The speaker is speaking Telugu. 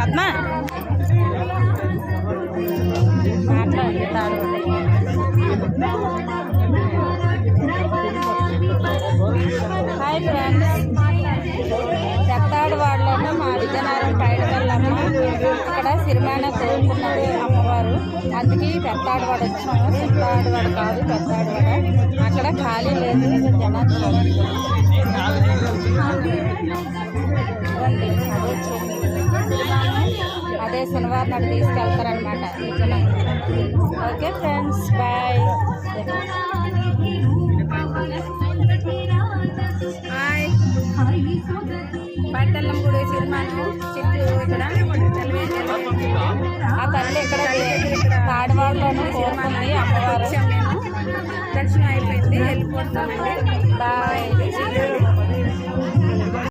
పద్మ మాట్లాడుతాడు. హాయ్ ఫ్రెండ్స్, చెత్తాడవాడలోనే మా విజయనగరం పైడగల్లమ్మ ఇక్కడ సిరిమాన కోరుకున్నది అమ్మవారు. అందుకే పెత్తాడవాడ వచ్చాము. చిత్తాడవాడ కాదు, పెత్తాడవాడ. అక్కడ ఖాళీ లేదు, జనాలు చూడండి. అదే శనివారం నాడు తీసుకెళ్తారనమాట Vizianagaram. Okay friends, bye. Hi, పట్టణం గుడి సినిమాను చిత్తూ ఇక్కడ ఆ తల్లి ఇక్కడ తాడవాడలోనూ కోరుకుంది అమ్మవారు. దర్శనం అయిపోయింది, వెళ్ళిపోతామండి. బాయ్.